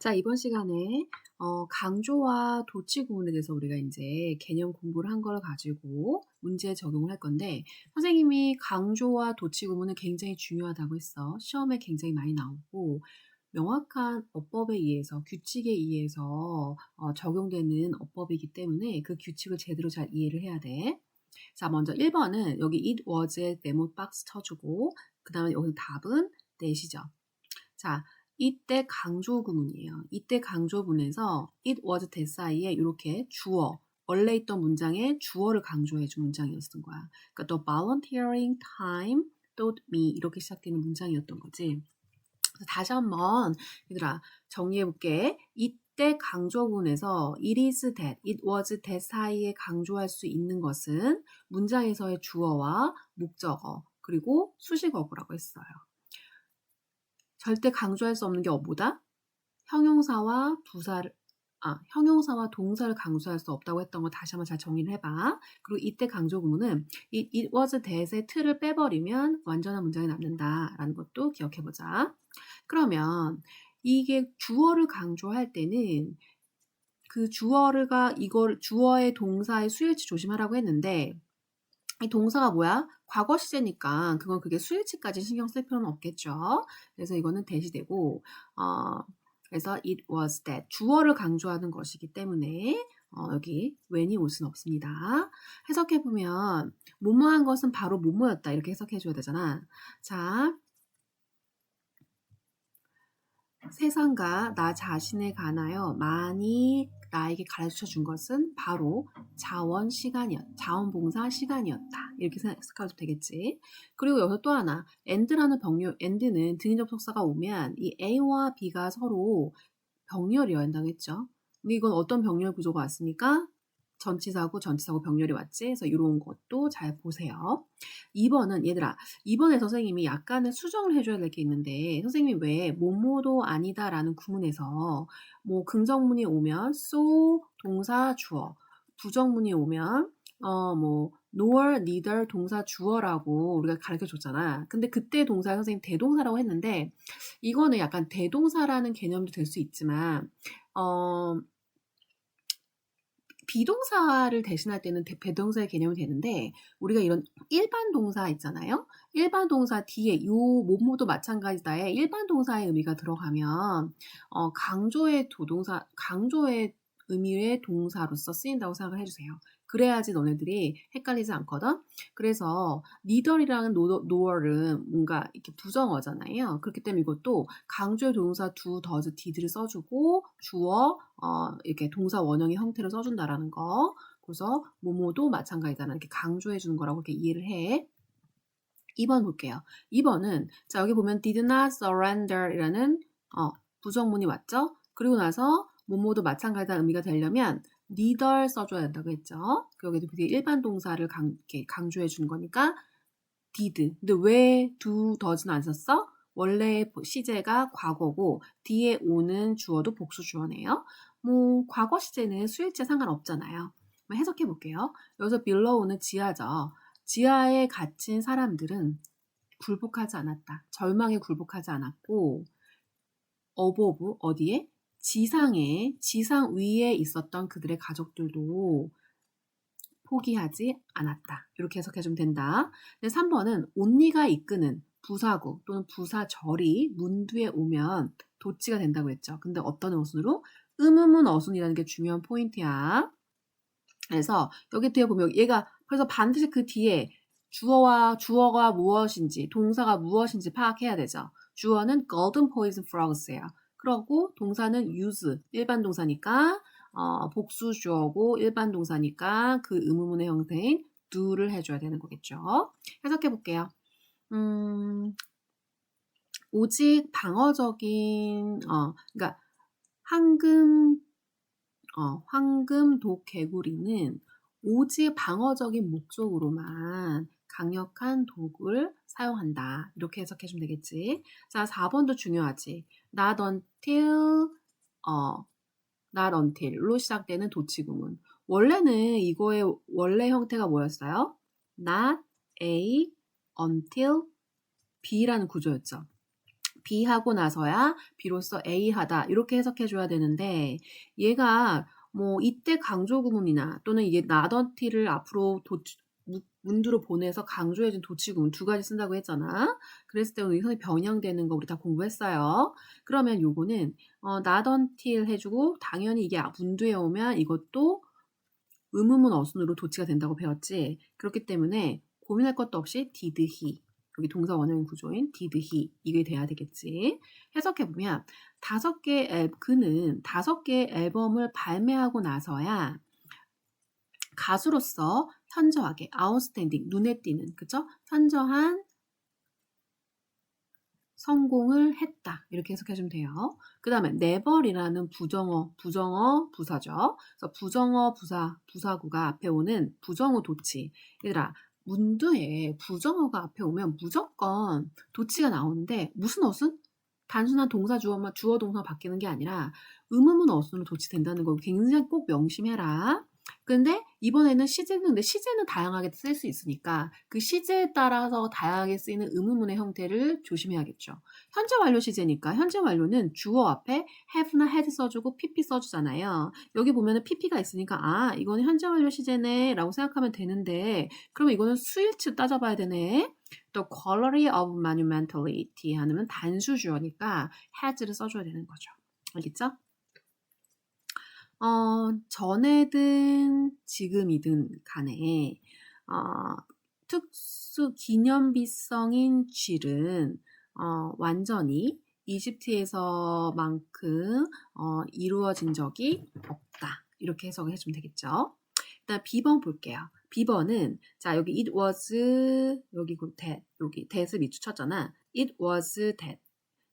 자, 이번 시간에 강조와 도치 구문에 대해서 우리가 이제 개념 공부를 한 걸 가지고 문제에 적용을 할 건데, 선생님이 강조와 도치 구문은 굉장히 중요하다고 했어. 시험에 굉장히 많이 나오고 명확한 어법에 의해서, 규칙에 의해서 적용되는 어법이기 때문에 그 규칙을 제대로 잘 이해를 해야 돼. 자, 먼저 1번은 여기 it was에 네모 박스 쳐주고, 그 다음에 여기 답은 that이죠. 자, 이때 강조 구문이에요. 이때 강조문에서 it was that 사이에 이렇게 주어, 원래 있던 문장에 주어를 강조해준 문장이었던 거야. 그러니까 the volunteering time taught me 이렇게 시작되는 문장이었던 거지. 그래서 다시 한번 얘들아 정리해볼게. 이때 강조문에서 it is that, it was that 사이에 강조할 수 있는 것은 문장에서의 주어와 목적어 그리고 수식어구라고 했어요. 절대 강조할 수 없는 게 뭐다? 형용사와 형용사와 동사를 강조할 수 없다고 했던 거 다시 한번 잘 정리를 해봐. 그리고 이때 강조 구문은 it was that의 틀을 빼버리면 완전한 문장이 남는다라는 것도 기억해보자. 그러면 이게 주어를 강조할 때는 그 주어의 동사의 수일치 조심하라고 했는데 이 동사가 뭐야? 과거 시제니까 그게 수일치까지 신경 쓸 필요는 없겠죠. 그래서 이거는 that이 되고 그래서 it was that 주어를 강조하는 것이기 때문에 여기 when이 올 수는 없습니다. 해석해보면 뭐뭐한 것은 바로 뭐뭐였다 이렇게 해석해줘야 되잖아. 자, 세상과 나 자신에 관하여 많이 나에게 가르쳐 준 것은 바로 자원봉사 시간이었다. 이렇게 생각해도 되겠지. 그리고 여기서 또 하나, and는 등인 접속사가 오면 이 A와 B가 서로 병렬이어야 한다고 했죠. 근데 이건 어떤 병렬 구조가 왔습니까? 전치사고 병렬이 왔지. 그래서 이런 것도 잘 보세요. 2번은 얘들아 2번에 선생님이 약간의 수정을 해줘야 될 게 있는데 선생님이 왜 뭐뭐도 아니다라는 구문에서 뭐 긍정문이 오면 so 동사 주어 부정문이 오면 뭐 nor neither 동사 주어라고 우리가 가르쳐 줬잖아. 근데 그때 동사 선생님 대동사라고 했는데 이거는 약간 대동사라는 개념도 될 수 있지만 비동사를 대신할 때는 배동사의 개념이 되는데 우리가 이런 일반 동사 있잖아요. 일반 동사 뒤에 요 뭐뭐도 마찬가지다에 일반 동사의 의미가 들어가면 강조의 의미의 동사로서 쓰인다고 생각을 해주세요. 그래야지 너네들이 헷갈리지 않거든. 그래서 neither이랑 nor은 뭔가 이렇게 부정어잖아요. 그렇기 때문에 이것도 강조의 동사 do, does, did를 써주고 주어 이렇게 동사 원형의 형태로 써준다라는 거. 그래서 뭐뭐도 마찬가지다라는 이렇게 강조해 주는 거라고 이렇게 이해를 해. 2번 볼게요. 2번은 자 여기 보면 did not surrender 이라는 부정문이 왔죠. 그리고 나서 뭐뭐도 마찬가지다는 의미가 되려면 neither 써줘야 된다고 했죠. 여기도 일반 동사를 강조해 주는 거니까 did. 근데 왜 do, does는 안 썼어? 원래 시제가 과거고 뒤에 오는 주어도 복수 주어네요. 뭐 과거 시제는 수일제 상관없잖아요. 해석해 볼게요. 여기서 below는 지하죠. 지하에 갇힌 사람들은 굴복하지 않았다. 절망에 굴복하지 않았고 above 어디에? 지상 위에 있었던 그들의 가족들도 포기하지 않았다. 이렇게 해석해주면 된다. 3번은 온리가 이끄는 부사구 또는 부사절이 문두에 오면 도치가 된다고 했죠. 근데 어떤 어순으로? 음음은 어순이라는 게 중요한 포인트야. 그래서 여기 뒤에 보면 그래서 반드시 그 뒤에 주어가 무엇인지 동사가 무엇인지 파악해야 되죠. 주어는 golden poison frogs예요. 그러고 동사는 use 일반 동사니까 복수 주어고 일반 동사니까 그 의문문의 형태인 do를 해줘야 되는 거겠죠. 해석해 볼게요. 오직 방어적인 그러니까 황금 독개구리는 오직 방어적인 목적으로만 강력한 독을 사용한다. 이렇게 해석해주면 되겠지. 자, 4번도 중요하지. not until로 시작되는 도치구문. 원래는 이거의 원래 형태가 뭐였어요? not a until b라는 구조였죠. B 하고 나서야 B로서 A 하다 이렇게 해석해 줘야 되는데 얘가 뭐 이때 강조 구문이나 또는 이게 not until을 앞으로 문두로 보내서 강조해준 도치 구문 두 가지 쓴다고 했잖아. 그랬을 때 의선이 변형되는 거 우리 다 공부했어요. 그러면 요거는 not until 해주고 당연히 이게 문두에 오면 이것도 의문문 어순으로 도치가 된다고 배웠지. 그렇기 때문에 고민할 것도 없이 did he 여기 동사 원형 구조인 did he 이게 돼야 되겠지. 해석해보면 그는 5개의 앨범을 발매하고 나서야 가수로서 현저하게 outstanding 눈에 띄는 그쵸? 현저한 성공을 했다. 이렇게 해석해주면 돼요. 그 다음에 never이라는 부정어 부사죠. 그래서 부정어 부사구가 앞에 오는 부정어 도치. 얘들아 문두에 부정어가 앞에 오면 무조건 도치가 나오는데 무슨 어순? 단순한 동사 주어 동사 바뀌는 게 아니라 의문문 어순으로 도치된다는 거 굉장히 꼭 명심해라. 근데 이번에는 시제는 다양하게 쓸 수 있으니까 그 시제에 따라서 다양하게 쓰이는 의문문의 형태를 조심해야겠죠. 현재 완료 시제니까 현재 완료는 주어 앞에 have나 had 써주고 pp 써주잖아요. 여기 보면은 pp가 있으니까 아 이거는 현재 완료 시제네 라고 생각하면 되는데 그러면 이거는 수일치 따져봐야 되네. 또 quality of monumentality 하면 단수 주어니까 has를 써줘야 되는 거죠. 알겠죠? 전에든 지금이든 간에 특수 기념비성인 쥐는 완전히 이집트에서만큼 이루어진 적이 없다. 이렇게 해석을 해주면 되겠죠. 일단 B번 볼게요. B번은 자 여기 it was 여기 that 여기 that을 밑줄쳤잖아. it was that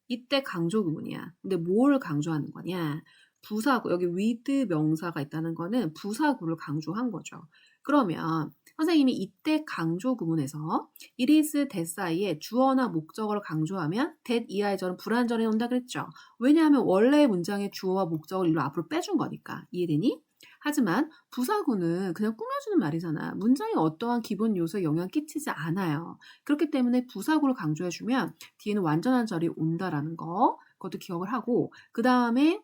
이때 강조 구문이야. 근데 뭘 강조하는 거냐? 부사구, 여기 with 명사가 있다는 거는 부사구를 강조한 거죠. 그러면 선생님이 이때 강조 구문에서 it is that 사이에 주어나 목적어를 강조하면 that 이하의 절은 불완전해 온다 그랬죠. 왜냐하면 원래의 문장의 주어와 목적어를 일로 앞으로 빼준 거니까. 이해되니? 하지만 부사구는 그냥 꾸며주는 말이잖아. 문장에 어떠한 기본 요소에 영향을 끼치지 않아요. 그렇기 때문에 부사구를 강조해주면 뒤에는 완전한 절이 온다라는 거 그것도 기억을 하고 그 다음에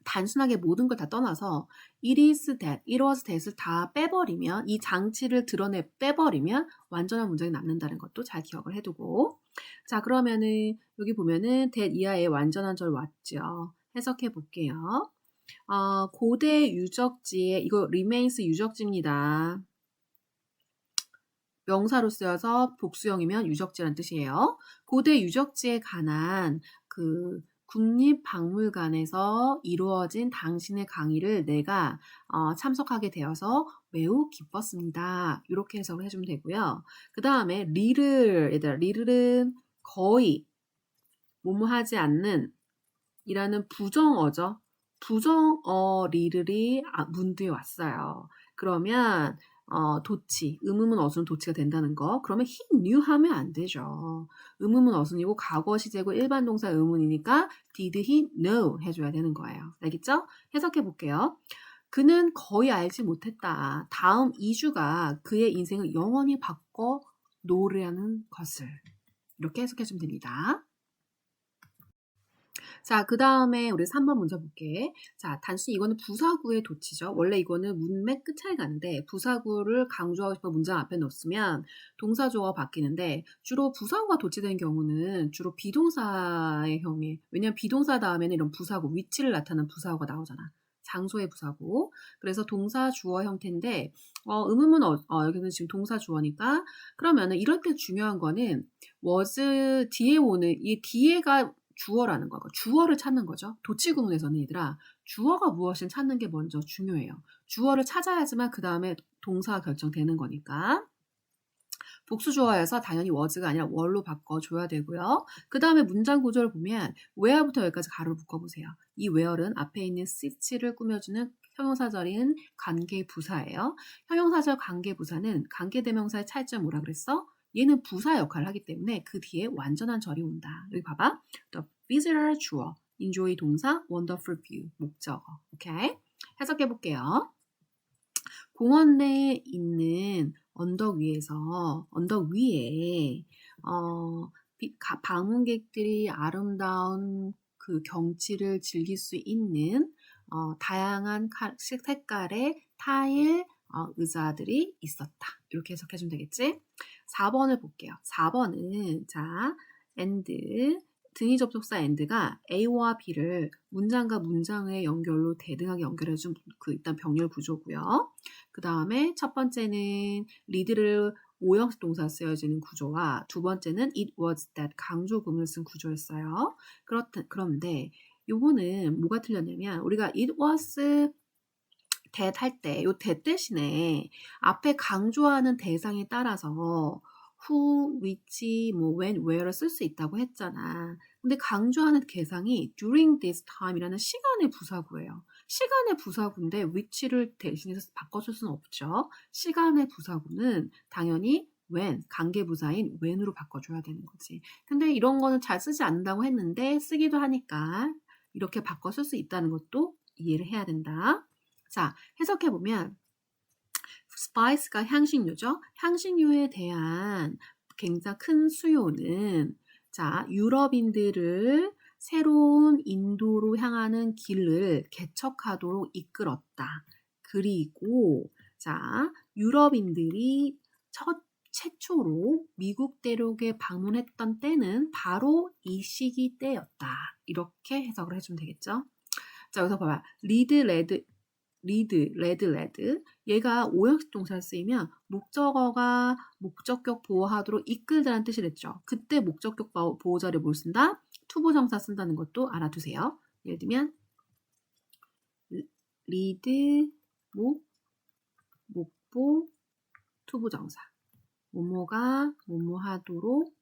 단순하게 모든 걸 다 떠나서 it is that, it was that을 다 빼버리면 이 장치를 빼버리면 완전한 문장이 남는다는 것도 잘 기억을 해두고 자 그러면은 여기 보면은 that 이하의 완전한 절 왔죠. 해석해 볼게요. 고대 유적지에 이거 remains 유적지입니다. 명사로 쓰여서 복수형이면 유적지란 뜻이에요. 고대 유적지에 관한 그 국립박물관에서 이루어진 당신의 강의를 내가 참석하게 되어서 매우 기뻤습니다. 이렇게 해석을 해주면 되고요. 그 다음에 리를은 거의 뭐뭐 하지 않는 이라는 부정어죠. 부정어 리를이 문두에 왔어요. 그러면 도치, 의문문 어순 도치가 된다는 거. 그러면 he knew 하면 안 되죠. 의문문 어순이고 과거 시제고 일반 동사 의문이니까 did he know 해줘야 되는 거예요. 알겠죠? 해석해 볼게요. 그는 거의 알지 못했다. 다음 2주가 그의 인생을 영원히 바꿔 놓으려는 것을. 이렇게 해석해 주면 됩니다. 자, 그 다음에 우리 3번 문제 볼게. 자, 단순히 이거는 부사구의 도치죠. 원래 이거는 문맥 끝에 가는데 부사구를 강조하고 싶어 문장 앞에 넣었으면 동사조어가 바뀌는데 주로 부사구가 도치된 경우는 주로 비동사의 형이 왜냐면 비동사 다음에는 이런 부사구, 위치를 나타내는 부사구가 나오잖아. 장소의 부사구. 그래서 동사 주어 형태인데 의문문 여기는 지금 동사 주어니까 그러면은 이럴 때 중요한 거는 was 뒤에 오는 이 뒤에가 주어라는 거. 주어를 찾는 거죠. 도치 구문에서는 얘들아 주어가 무엇을 찾는 게 먼저 중요해요. 주어를 찾아야지만 그 다음에 동사가 결정되는 거니까. 복수주어여서 당연히 was가 아니라 were로 바꿔줘야 되고요. 그 다음에 문장 구조를 보면 where부터 여기까지 가로를 묶어보세요. 이 where는 앞에 있는 sit를 꾸며주는 형용사절인 관계부사예요. 형용사절 관계부사는 관계대명사의 차이점 뭐라 그랬어? 얘는 부사 역할을 하기 때문에 그 뒤에 완전한 절이 온다. 여기 봐봐. The visitor 주어, enjoy 동사, wonderful view 목적어. 오케이? 해석해 볼게요. 공원 내에 있는 언덕 위에 방문객들이 아름다운 그 경치를 즐길 수 있는 다양한 색깔의 타일 의자들이 있었다. 이렇게 해석해주면 되겠지? 4번을 볼게요. 4번은 자, and 등위 접속사 and가 A와 B를 문장과 문장의 연결로 대등하게 연결해준 그 일단 병렬 구조고요. 그 다음에 첫 번째는 lead를 오형식 동사 쓰여지는 구조와 두 번째는 it was that 강조금을 쓴 구조였어요. 그런데 요거는 뭐가 틀렸냐면 우리가 it was that 할 때 요 that 대신에 앞에 강조하는 대상에 따라서 who, which, 뭐 when, where를 쓸 수 있다고 했잖아. 근데 강조하는 대상이 during this time이라는 시간의 부사구예요. 시간의 부사구인데 which를 대신해서 바꿔줄 수는 없죠. 시간의 부사구는 당연히 when, 관계부사인 when으로 바꿔줘야 되는 거지. 근데 이런 거는 잘 쓰지 않는다고 했는데 쓰기도 하니까 이렇게 바꿔 쓸 수 있다는 것도 이해를 해야 된다. 자, 해석해보면 스파이스가 향신료죠. 향신료에 대한 굉장히 큰 수요는 자, 유럽인들을 새로운 인도로 향하는 길을 개척하도록 이끌었다. 그리고 자, 유럽인들이 최초로 미국 대륙에 방문했던 때는 바로 이 시기 때였다. 이렇게 해석을 해주면 되겠죠. 자, 여기서 봐봐. 레드, 얘가 오형식 동사를 쓰이면 목적어가 목적격 보호하도록 이끌다라는 뜻이 됐죠. 그때 목적격 보호자를 뭘 쓴다? 투부정사 쓴다는 것도 알아두세요. 예를 들면 리드, 목보, 투부정사. 뭐뭐가 뭐뭐하도록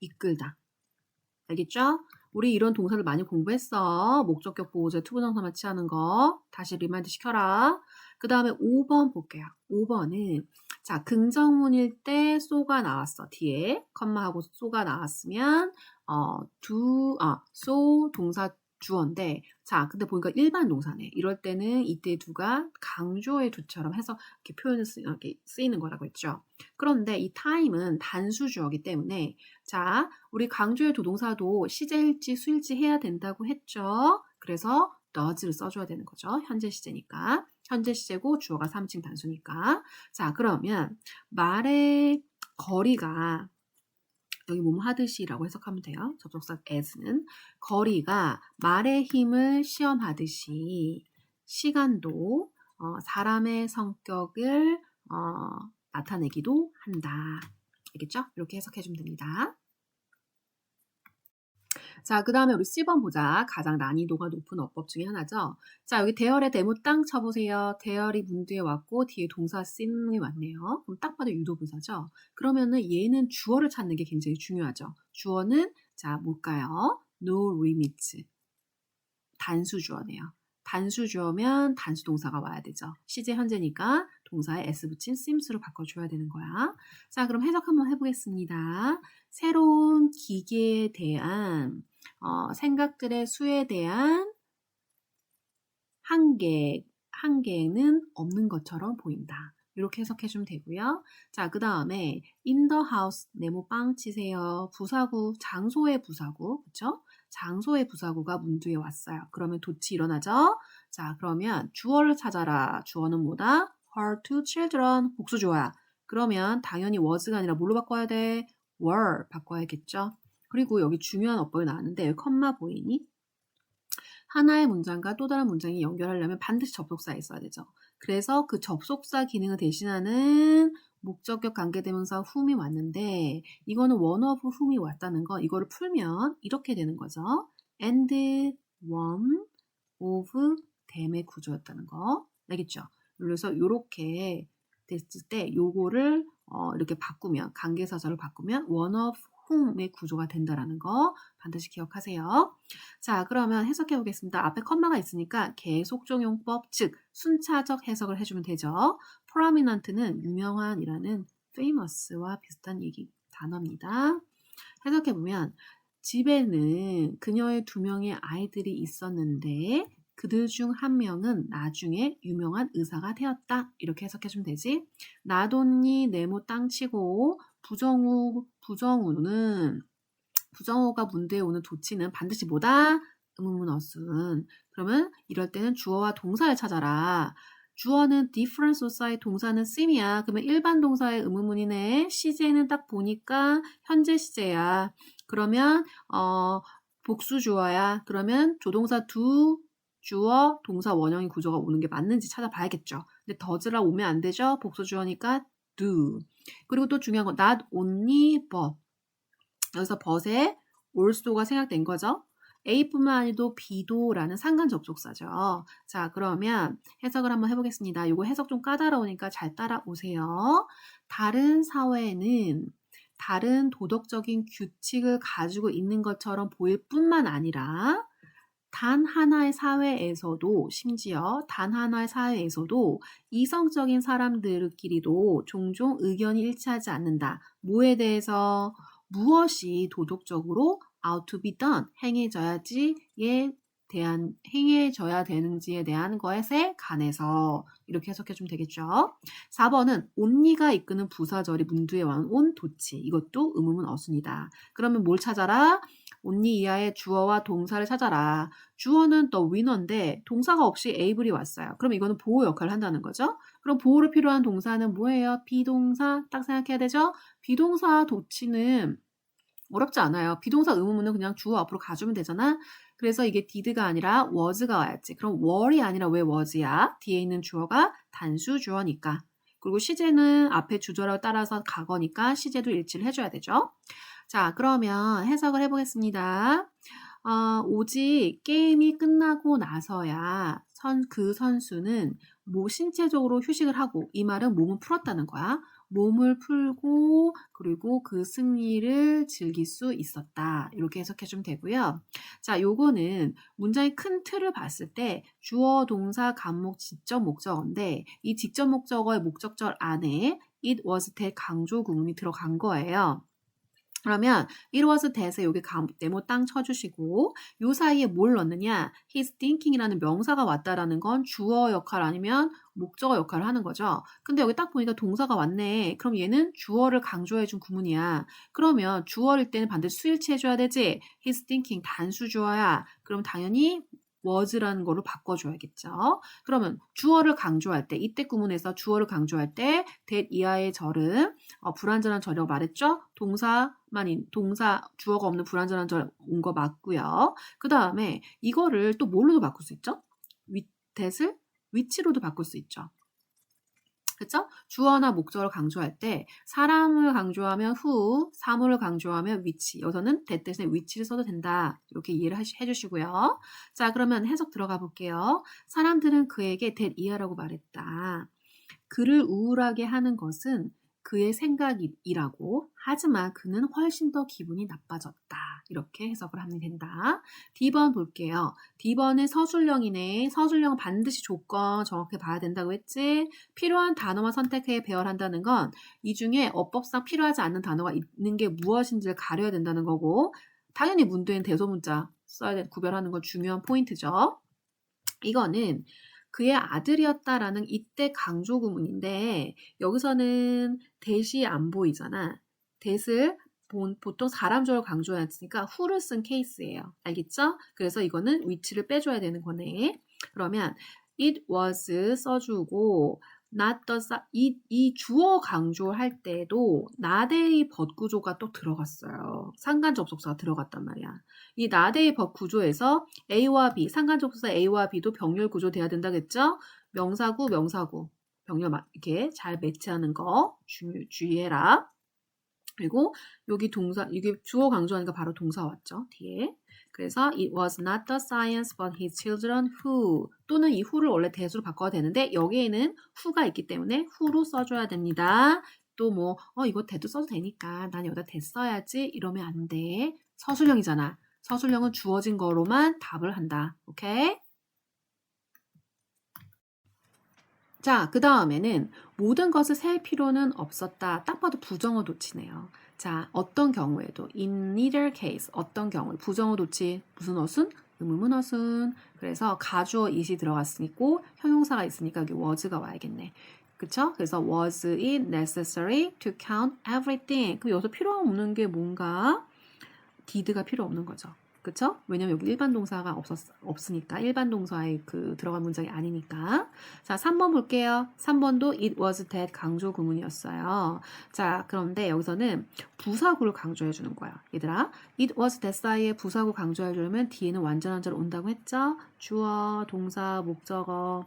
이끌다. 알겠죠? 우리 이런 동사를 많이 공부했어. 목적격 보호자 투부정사만 취하는 거. 다시 리마인드 시켜라. 그 다음에 5번 볼게요. 5번은 자, 긍정문일 때 so가 나왔어. 뒤에 컴마하고 so가 나왔으면 so 동사 주어인데 자, 근데 보니까 일반 동사네. 이럴 때는 이때 두가 강조의 두처럼 해서 이렇게 표현을 이렇게 쓰이는 거라고 했죠. 그런데 이 time은 단수 주어이기 때문에 자, 우리 강조의 두 동사도 시제일지 수일지 해야 된다고 했죠. 그래서 does를 써줘야 되는 거죠. 현재 시제니까. 현재 시제고 주어가 3인칭 단수니까. 자, 그러면 말의 거리가 여기 뭐뭐 하듯이라고 해석하면 돼요. 접속사 as는 거리가 말의 힘을 시험하듯이 시간도 사람의 성격을 나타내기도 한다. 알겠죠? 이렇게 해석해주면 됩니다. 자, 그 다음에 우리 C번 보자. 가장 난이도가 높은 어법 중에 하나죠. 자, 여기 대열에 대모 땅 쳐보세요. 대열이 문 뒤에 왔고 뒤에 동사 씬이 왔네요. 그럼 딱 봐도 유도부사죠. 그러면은 얘는 주어를 찾는 게 굉장히 중요하죠. 주어는 자, 뭘까요? No limits. 단수 주어네요. 단수 주어면 단수 동사가 와야 되죠. 시제 현재니까 동사에 s 붙인 seems로 바꿔줘야 되는 거야. 자, 그럼 해석 한번 해보겠습니다. 새로운 기계에 대한 생각들의 수에 대한 한계는 없는 것처럼 보인다. 이렇게 해석해주면 되고요. 자, 그 다음에 in the house, 네모 빵 치세요. 부사구, 장소의 부사구, 그쵸? 장소의 부사구가 문 뒤에 왔어요. 그러면 도치 일어나죠? 자, 그러면 주어를 찾아라. 주어는 뭐다? her two children, 복수 주어야. 그러면 당연히 was가 아니라 뭘로 바꿔야 돼? were 바꿔야겠죠? 그리고 여기 중요한 어법이 나왔는데 여기 컴마 보이니? 하나의 문장과 또 다른 문장이 연결하려면 반드시 접속사에 있어야 되죠. 그래서 그 접속사 기능을 대신하는 목적격 관계대명사 whom이 왔는데 이거는 one of whom이 왔다는 거 이거를 풀면 이렇게 되는 거죠. and one of them의 구조였다는 거. 알겠죠? 그래서 이렇게 됐을 때 요거를 이렇게 바꾸면 관계사절을 바꾸면 one of whom의 구조가 된다라는 거 반드시 기억하세요. 자, 그러면 해석해 보겠습니다. 앞에 컴마가 있으니까 계속적용법, 즉 순차적 해석을 해주면 되죠. prominent는 유명한이라는 famous와 비슷한 단어입니다. 해석해 보면 집에는 그녀의 2명의 아이들이 있었는데 그들 중 한 명은 나중에 유명한 의사가 되었다. 이렇게 해석해주면 되지. 나돈니 네모 땅 치고 부정어가 문대에 오는 도치는 반드시 뭐다? 의문문 어순. 그러면 이럴 때는 주어와 동사를 찾아라. 주어는 different society, 동사는 seem이야. 그러면 일반 동사의 의문문이네. 시제는 딱 보니까 현재 시제야. 그러면 복수 주어야. 그러면 조동사 do, 주어, 동사 원형의 구조가 오는 게 맞는지 찾아봐야겠죠. 근데 does라 오면 안 되죠. 복수 주어니까 do. 그리고 또 중요한 건 not only but. 여기서 but에 also가 생략된 거죠. A뿐만 아니도 B도라는 상관 접속사죠. 자, 그러면 해석을 한번 해보겠습니다. 이거 해석 좀 까다로우니까 잘 따라오세요. 다른 사회는 다른 도덕적인 규칙을 가지고 있는 것처럼 보일 뿐만 아니라 단 하나의 사회에서도 심지어 단 하나의 사회에서도 이성적인 사람들끼리도 종종 의견이 일치하지 않는다. 뭐에 대해서? 무엇이 도덕적으로 ought to be done, 행해져야 되는지에 대한 것에 관해서 이렇게 해석해주면 되겠죠. 4번은 only가 이끄는 부사절이 문두에 와온 on, 도치. 이것도 의문문 어순이다. 그러면 뭘 찾아라? only 이하의 주어와 동사를 찾아라. 주어는 the winner인데 동사가 없이 able이 왔어요. 그럼 이거는 보호 역할을 한다는 거죠. 그럼 보호를 필요한 동사는 뭐예요? 비동사 딱 생각해야 되죠. 비동사 도치는 어렵지 않아요. 비동사 의문문은 그냥 주어 앞으로 가주면 되잖아. 그래서 이게 did가 아니라 was가 와야지. 그럼 were이 아니라 왜 was야? 뒤에 있는 주어가 단수 주어니까. 그리고 시제는 앞에 주절하고 따라서 과거니까 시제도 일치를 해줘야 되죠. 자, 그러면 해석을 해보겠습니다. 오직 게임이 끝나고 나서야 그 선수는 신체적으로 휴식을 하고, 이 말은 몸을 풀었다는 거야. 몸을 풀고 그리고 그 승리를 즐길 수 있었다. 이렇게 해석해주면 되고요. 자, 요거는 문장의 큰 틀을 봤을 때 주어, 동사, 간목, 직접 목적어인데 이 직접 목적어의 목적절 안에 it was that 강조 구문이 들어간 거예요. 그러면 it was that에 여기 네모 땅 쳐주시고 요 사이에 뭘 넣느냐? He's thinking이라는 명사가 왔다라는 건 주어 역할 아니면 목적어 역할을 하는 거죠. 근데 여기 딱 보니까 동사가 왔네. 그럼 얘는 주어를 강조해준 구문이야. 그러면 주어일 때는 반드시 수일치 해줘야 되지. He's thinking 단수 주어야. 그럼 당연히 was라는 거로 바꿔줘야겠죠. 그러면 주어를 강조할 때, 이때 구문에서 주어를 강조할 때 that 이하의 절은 불완전한 절이라고 말했죠. 동사, 주어가 없는 불완전한 절 온 거 맞고요. 그 다음에 이거를 또 뭘로도 바꿀 수 있죠? that을 which로도 바꿀 수 있죠. 그쵸? 주어나 목적어를 강조할 때 사람을 강조하면 who, 사물을 강조하면 which. 여기서는 that 대신에 which를 써도 된다. 이렇게 이해를 해주시고요. 자, 그러면 해석 들어가 볼게요. 사람들은 그에게 that 이하라고 말했다. 그를 우울하게 하는 것은 그의 생각이라고. 하지만 그는 훨씬 더 기분이 나빠졌다. 이렇게 해석을 하면 된다. D번 볼게요. D번은 서술형이네. 서술형은 반드시 조건 정확히 봐야 된다고 했지. 필요한 단어만 선택해 배열한다는 건 이 중에 어법상 필요하지 않는 단어가 있는 게 무엇인지를 가려야 된다는 거고, 당연히 문두에는 대소문자 써야 돼. 구별하는 건 중요한 포인트죠. 이거는 그의 아들이었다라는 이때 강조 구문인데 여기서는 that이 안 보이잖아. that을 보통 사람 주어를 강조했으니까 who를 쓴 케이스예요. 알겠죠? 그래서 이거는 which를 빼줘야 되는 거네. 그러면 it was 써주고 not the 이 주어 강조할 때도 not의 but 구조가 또 들어갔어요. 상관 접속사가 들어갔단 말이야. 이 not의 but 구조에서 A와 B, 상관 접속사 A와 B도 병렬 구조 돼야 된다겠죠? 명사구, 병렬 이렇게 잘 매치하는 거 주의해라. 그리고 여기 동사, 이게 주어 강조하니까 바로 동사 왔죠, 뒤에. 그래서 it was not the science but his children who, 또는 이 who를 원래 that으로 바꿔야 되는데 여기에는 who가 있기 때문에 who로 써줘야 됩니다. 또 뭐 이거 that도 써도 되니까 난 여기다 that 써야지 이러면 안 돼. 서술형이잖아. 서술형은 주어진 거로만 답을 한다. 오케이? 자, 그 다음에는 모든 것을 셀 필요는 없었다. 딱 봐도 부정어 도치네요. 자, 어떤 경우에도 in neither case, 어떤 경우 부정어 도치 무슨 어순? 의문문 어순. 그래서 가주어 it이 들어갔으니까 형용사가 있으니까 여기 was가 와야겠네. 그쵸? 그래서 was it necessary to count everything? 그럼 여기서 필요 없는 게 뭔가? did가 필요 없는 거죠. 그쵸? 왜냐면 여기 일반 동사가 없으니까. 일반 동사에 그 들어간 문장이 아니니까. 자, 3번 볼게요. 3번도 it was that 강조 구문이었어요. 자, 그런데 여기서는 부사구를 강조해 주는 거예요. 얘들아, it was that 사이에 부사구 강조해 주려면 뒤에는 완전한 절 온다고 했죠? 주어, 동사, 목적어.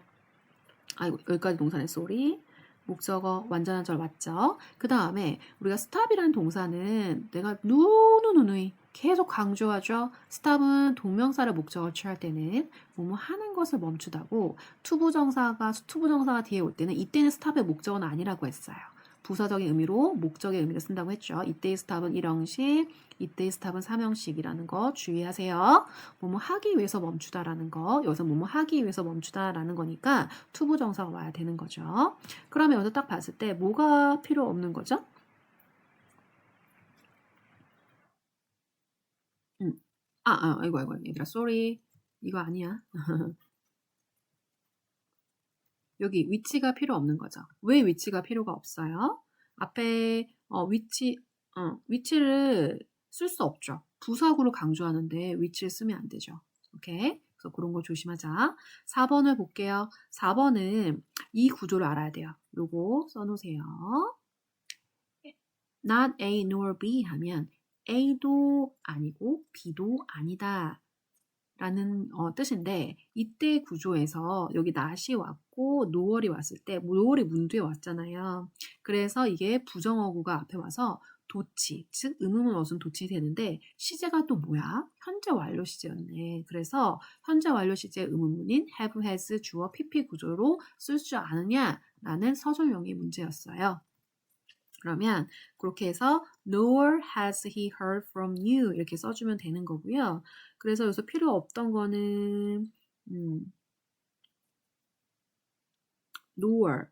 아이고, 여기까지 동사네, 쏘리. 목적어 완전한 절 맞죠? 그 다음에 우리가 stop이라는 동사는 내가 누누누누이 계속 강조하죠. stop은 동명사를 목적어로 취할 때는 뭐뭐 하는 것을 멈추다고 투부정사가 뒤에 올 때는 이때는 stop의 목적어는 아니라고 했어요. 부사적인 의미로 목적의 의미를 쓴다고 했죠. 이때의 stop은 일형식, 이때의 stop은 삼형식이라는 거 주의하세요. 뭐뭐 하기 위해서 멈추다라는 거, 여기서 뭐뭐 하기 위해서 멈추다라는 거니까 투부정사가 와야 되는 거죠. 그러면 여기서 딱 봤을 때 뭐가 필요 없는 거죠? 아이고, 얘들아, sorry. 이거 아니야. 여기 위치가 필요 없는 거죠. 왜 위치가 필요가 없어요? 앞에 위치를 쓸 수 없죠. 부사구를 강조하는데 위치를 쓰면 안 되죠. 오케이? 그래서 그런 거 조심하자. 4번을 볼게요. 4번은 이 구조를 알아야 돼요. 요거 써놓으세요. Not A nor B 하면 A도 아니고 B도 아니다. 라는 뜻인데 이때 구조에서 여기 not이 왔고 no월이 왔을 때 no월이 문두에 왔잖아요. 그래서 이게 부정어구가 앞에 와서 도치, 즉 의문문 어순 도치 되는데 시제가 또 뭐야? 현재 완료 시제였네. 그래서 현재 완료 시제 의문문인 have, has, 주어, pp 구조로 쓸 줄 아느냐라는 서술형의 문제였어요. 그러면 그렇게 해서 nor has he heard from you 이렇게 써주면 되는 거고요. 그래서 여기서 필요 없던 거는 nor,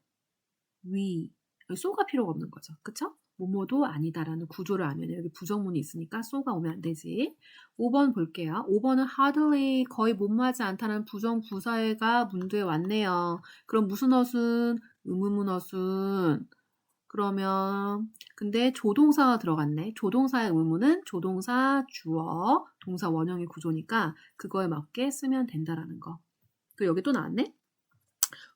we, so가 필요가 없는 거죠. 그쵸? 뭐뭐도 아니다라는 구조를 알면 여기 부정문이 있으니까 so가 오면 안 되지. 5번 볼게요. 5번은 hardly 거의 못마지 않다는 부정 부사가 문두에 왔네요. 그럼 무슨 어순? 의문문 어순. 그러면 근데 조동사가 들어갔네. 조동사의 의문은 조동사 주어 동사 원형의 구조니까 그거에 맞게 쓰면 된다라는 거. 그 여기 또 나왔네.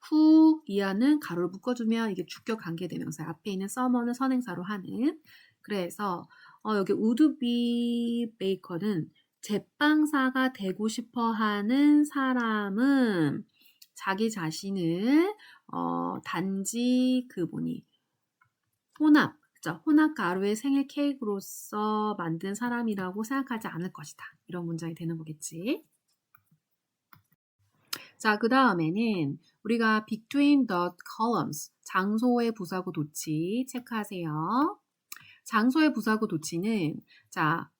후 이하는 가로를 묶어주면 이게 주격 관계대명사. 앞에 있는 summer는 선행사로 하는. 그래서 여기 would be baker는 제빵사가 되고 싶어하는 사람은 자기 자신을 단지 그 뭐니 혼합, 그죠? 혼합 가루의 생일 케이크로서 만든 사람이라고 생각하지 않을 것이다. 이런 문장이 되는 거겠지. 자, 그 다음에는 우리가 between the columns, 장소의 부사구 도치 체크하세요. 장소의 부사구 도치는 자,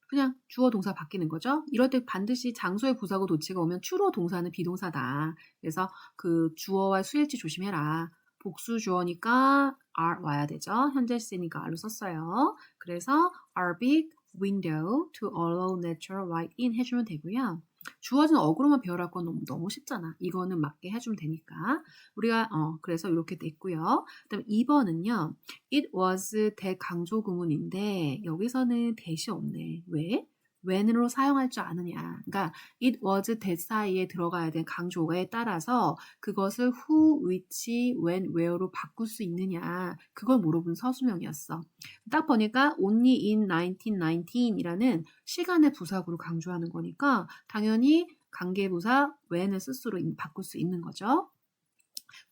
그냥 주어 동사 바뀌는 거죠. 이럴 때 반드시 장소의 부사구 도치가 오면 추로 동사는 비동사다. 그래서 그 주어와 수일치 조심해라. 복수 주어니까 are 와야 되죠. 현재 시제니까 are로 썼어요. 그래서 our big window to allow natural light in 해주면 되고요. 주어진 어그로만 배열할 건 너무 쉽잖아. 이거는 맞게 해주면 되니까. 우리가 그래서 이렇게 됐고요. 그다음 2번은요. It was 대강조 구문인데 여기서는 대시 없네. 왜? when으로 사용할 줄 아느냐. 그러니까 it was that 사이에 들어가야 될 강조에 따라서 그것을 who, which, when, where로 바꿀 수 있느냐. 그걸 물어본 서술형이었어. 딱 보니까 only in 1919이라는 시간의 부사구를 강조하는 거니까 당연히 관계부사 when을 스스로 바꿀 수 있는 거죠.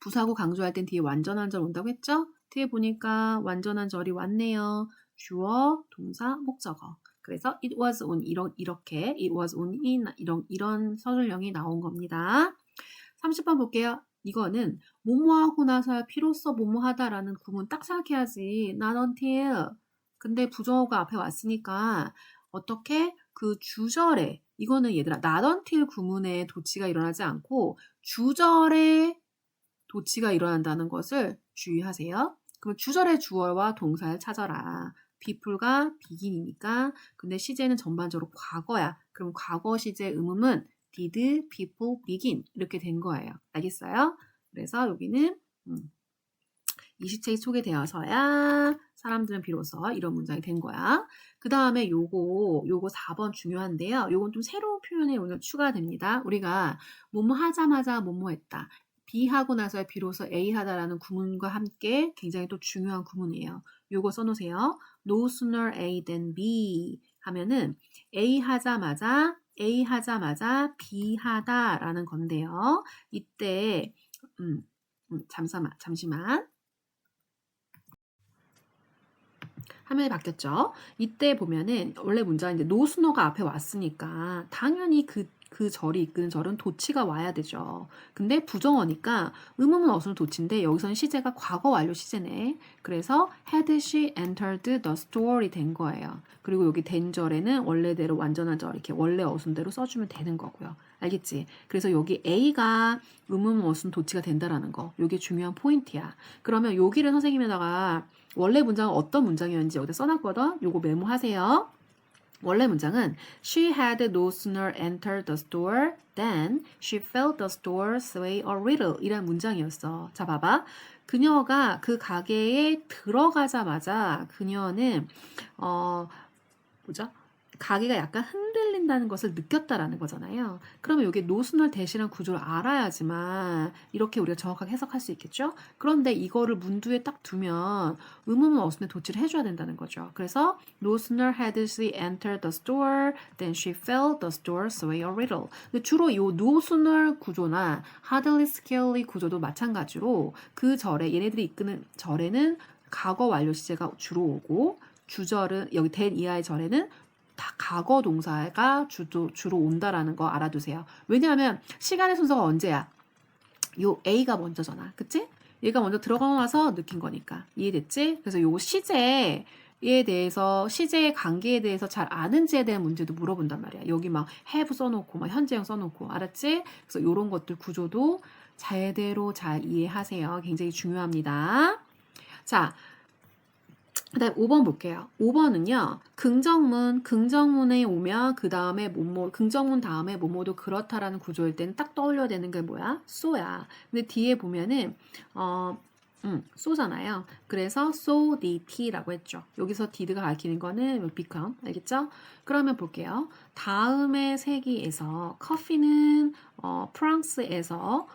부사구 강조할 땐 뒤에 완전한 절 온다고 했죠? 뒤에 보니까 완전한 절이 왔네요. 주어, 동사, 목적어. 그래서 it was on 이렇게 it was on in 이런 서술형이 나온 겁니다. 30번 볼게요. 이거는 뭐뭐하고 나서야 비로소 뭐뭐하다라는 구문 딱 생각해야지. not until. 근데 부정어가 앞에 왔으니까 어떻게 그 주절에 이거는 얘들아 not until 구문에 도치가 일어나지 않고 주절에 도치가 일어난다는 것을 주의하세요. 그럼 주절의 주어와 동사를 찾아라. people가 begin이니까 근데 시제는 전반적으로 과거야. 그럼 과거 시제 의문은 did people begin 이렇게 된 거예요. 알겠어요? 그래서 여기는 이 시책이 소개되어서야 사람들은 비로소 이런 문장이 된 거야. 그 다음에 요거 4번 중요한데요. 요건 좀 새로운 표현이 오늘 추가됩니다. 우리가 뭐뭐 하자마자 뭐뭐 했다. B 하고 나서 비로소 A 하다라는 구문과 함께 굉장히 또 중요한 구문이에요. 요거 써놓으세요. No sooner A than B 하면은 A 하자마자 B 하다라는 건데요. 이때 잠시만. 화면이 바뀌었죠? 이때 보면은 원래 문장이 이제 no sooner가 앞에 왔으니까 당연히 그 절이 이끄는 절은 도치가 와야 되죠. 근데 부정어니까 의문문 어순 도치인데 여기서는 시제가 과거 완료 시제네. 그래서 had she entered the store이 된 거예요. 그리고 여기 된 절에는 원래대로 완전한 절 이렇게 원래 어순대로 써주면 되는 거고요. 알겠지? 그래서 여기 A가 의문문 어순 도치가 된다라는 거. 이게 중요한 포인트야. 그러면 여기를 선생님에다가 원래 문장은 어떤 문장이었는지 여기다 써놨거든. 요거 메모하세요. 원래 문장은 She had no sooner entered the store than she felt the store sway a little 이란 문장이었어. 자, 봐봐. 그녀가 그 가게에 들어가자마자 그녀는 가게가 약간 흔들린다는 것을 느꼈다라는 거잖아요. 그러면 여기 노순을 대신한 구조를 알아야지만 이렇게 우리가 정확하게 해석할 수 있겠죠? 그런데 이거를 문두에 딱 두면 의문문 어순에 도치를 해줘야 된다는 거죠. 그래서 No sooner had she entered the store than she felt the store sway a little. 근데 주로 이 No sooner 구조나 hardly scarcely 구조도 마찬가지로 그 절에 얘네들이 이끄는 절에는 과거 완료 시제가 주로 오고 주절은 여기 된 이하의 절에는 다 과거 동사가 주로 온다라는 거 알아두세요. 왜냐하면 시간의 순서가 언제야? 요 A가 먼저잖아. 그치? 얘가 먼저 들어가고 나서 느낀 거니까. 이해됐지? 그래서 요 시제에 대해서 시제의 관계에 대해서 잘 아는지에 대한 문제도 물어본단 말이야. 여기 막 have 써놓고 막 현재형 써놓고 알았지? 그래서 요런 것들 구조도 제대로 잘 이해하세요. 굉장히 중요합니다. 자, 그다음 5번 볼게요. 5번은요. 긍정문에 오면 그 다음에 긍정문 다음에 뭐뭐도 그렇다라는 구조일 때는 딱 떠올려야 되는 게 뭐야? so야. 근데 뒤에 보면은 so잖아요. 그래서 so did라고 했죠. 여기서 did가 가리키는 거는 become. 알겠죠? 그러면 볼게요. 다음의 세기에서 커피는 프랑스에서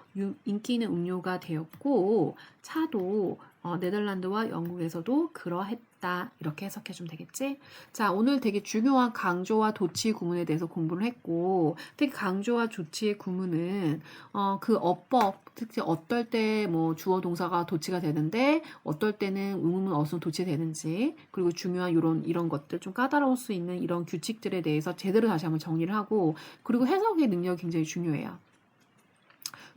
인기 있는 음료가 되었고 차도 네덜란드와 영국에서도 그러했다. 이렇게 해석해주면 되겠지? 자, 오늘 되게 중요한 강조와 도치 구문에 대해서 공부를 했고 특히 강조와 도치의 구문은 그 어법, 특히 어떨 때 뭐 주어 동사가 도치가 되는데 어떨 때는 의문문 어순 도치되는지 그리고 중요한 이런 것들 좀 까다로울 수 있는 이런 규칙들에 대해서 제대로 다시 한번 정리를 하고 그리고 해석의 능력이 굉장히 중요해요.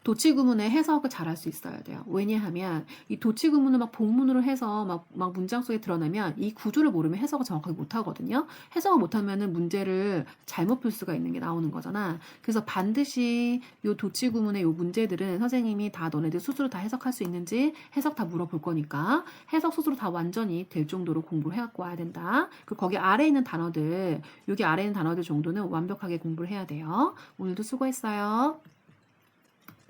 도치 구문의 해석을 잘할 수 있어야 돼요. 왜냐하면 이 도치 구문을 막 본문으로 해서 막 문장 속에 드러내면 이 구조를 모르면 해석을 정확하게 못 하거든요. 해석을 못하면은 문제를 잘못 풀 수가 있는 게 나오는 거잖아. 그래서 반드시 이 도치 구문의 이 문제들은 선생님이 다 너네들 스스로 다 해석할 수 있는지 해석 다 물어볼 거니까 해석 스스로 다 완전히 될 정도로 공부를 해갖고 와야 된다. 그리고 거기 아래에 있는 단어들, 여기 아래에 있는 단어들 정도는 완벽하게 공부를 해야 돼요. 오늘도 수고했어요.